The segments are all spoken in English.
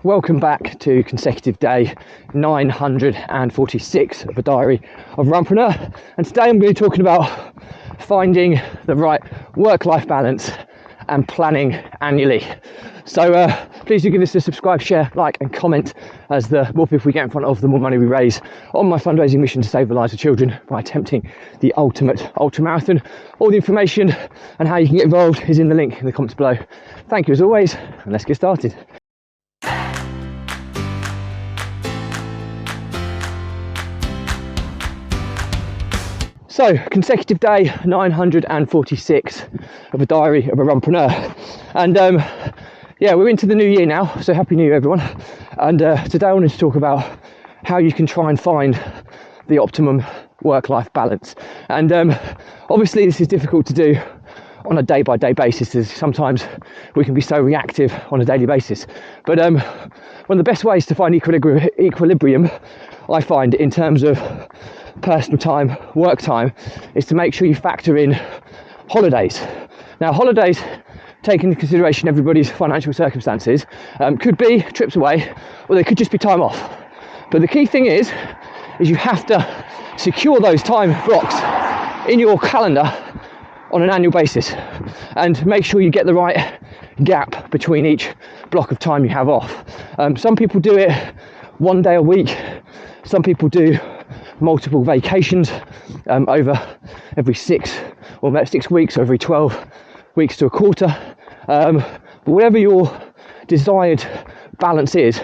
Welcome back to consecutive day 946 of a diary of Runpreneur, and today I'm going to be talking about finding the right work-life balance and planning annually. So please do give us a subscribe, share, like and comment, as the more people we get in front of, the more money we raise on my fundraising mission to save the lives of children by attempting the ultimate ultramarathon. All the information and how you can get involved is in the link in the comments below. Thank you as always, and let's get started. So, consecutive day 946 of a diary of a Runpreneur, and we're into the new year now, so happy new year everyone. And today I wanted to talk about how you can try and find the optimum work-life balance. And obviously this is difficult to do on a day-by-day basis, as sometimes we can be so reactive on a daily basis. But one of the best ways to find equilibrium, I find, in terms of personal time, work time, is to make sure you factor in holidays. Now, holidays, taking into consideration everybody's financial circumstances, could be trips away, or they could just be time off. But the key thing is you have to secure those time blocks in your calendar on an annual basis, and make sure you get the right gap between each block of time you have off. Some people do it one day a week, some people do multiple vacations over every 6 weeks, or every 12 weeks to a quarter. But whatever your desired balance is,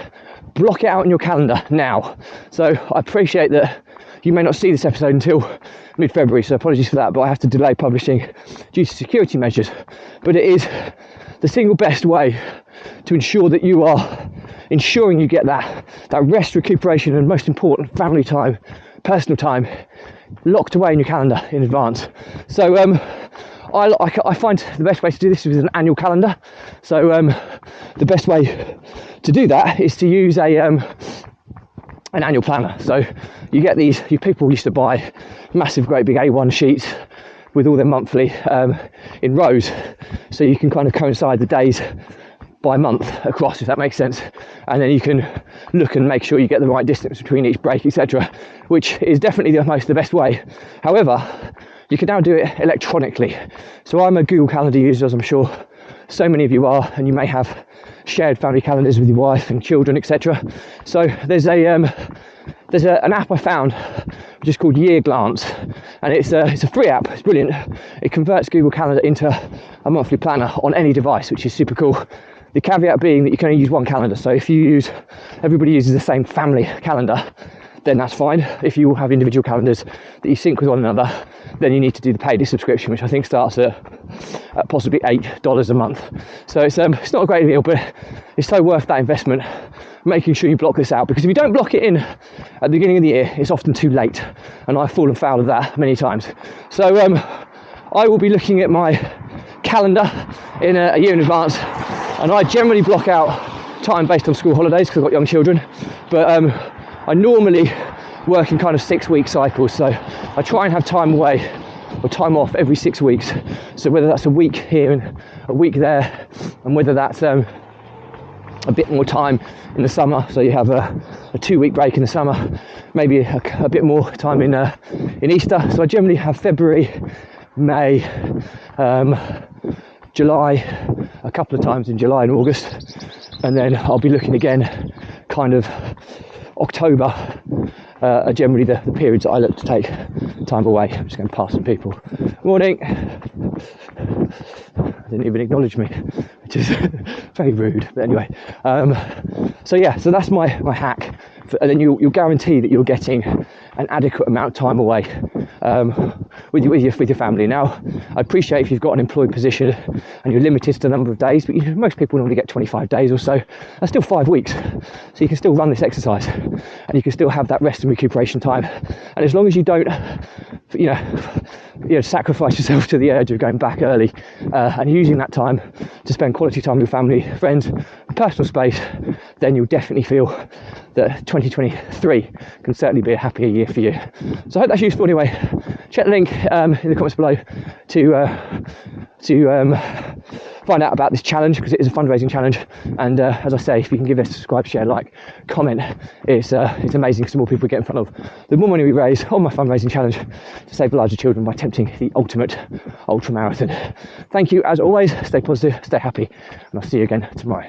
block it out in your calendar now. So I appreciate that you may not see this episode until mid-February, so apologies for that, but I have to delay publishing due to security measures. But it is the single best way to ensure that you are ensuring you get that rest, recuperation, and most important, family time, personal time, locked away in your calendar in advance. So I find the best way to do this is an annual calendar. So the best way to do that is to use an annual planner. So you get these, people used to buy massive, great big A1 sheets with all their monthly in rows, so you can kind of coincide the days by month across, if that makes sense, and then you can look and make sure you get the right distance between each break, etc., which is definitely the best way. However, you can now do it electronically. So I'm a Google Calendar user, as I'm sure so many of you are, and you may have shared family calendars with your wife and children, etc. So there's an app I found which is called Year Glance, and it's a free app. It's brilliant. It converts Google Calendar into a monthly planner on any device, which is super cool. The caveat being that you can only use one calendar. So if everybody uses the same family calendar, then that's fine. If you have individual calendars that you sync with one another, then you need to do the paid subscription, which I think starts at possibly $8 a month. So it's not a great deal, but it's so worth that investment, making sure you block this out, because if you don't block it in at the beginning of the year, it's often too late, and I've fallen foul of that many times. So I will be looking at my calendar in a year in advance, and I generally block out time based on school holidays because I've got young children, but I normally work in kind of 6-week cycles, so I try and have time away or time off every 6 weeks. So whether that's a week here and a week there, and whether that's a bit more time in the summer, so you have a 2-week break in the summer, maybe a bit more time in Easter. So I generally have February, May, July, a couple of times in July and August, and then I'll be looking again kind of October, are generally the periods that I look to take time away. I'm just going to pass some people. Morning. Didn't even acknowledge me, which is very rude, but anyway. So that's my hack, and then you'll guarantee that you're getting an adequate amount of time away with your family. Now, I appreciate if you've got an employed position and you're limited to the number of days, but most people normally get 25 days or so. That's still 5 weeks, so you can still run this exercise, and you can still have that rest and recuperation time. And as long as you don't, sacrifice yourself to the urge of going back early, and using that time to spend quality time with family, friends, and personal space, then you'll definitely feel that 2023 can certainly be a happier year for you. So I hope that's useful anyway. Check the link in the comments below to find out about this challenge, because it is a fundraising challenge. And as I say, if you can give this, subscribe, share, like, comment, it's amazing, because the more people we get in front of, the more money we raise on my fundraising challenge to save the lives of children by attempting the ultimate ultra marathon. Thank you as always. Stay positive, stay happy, and I'll see you again tomorrow.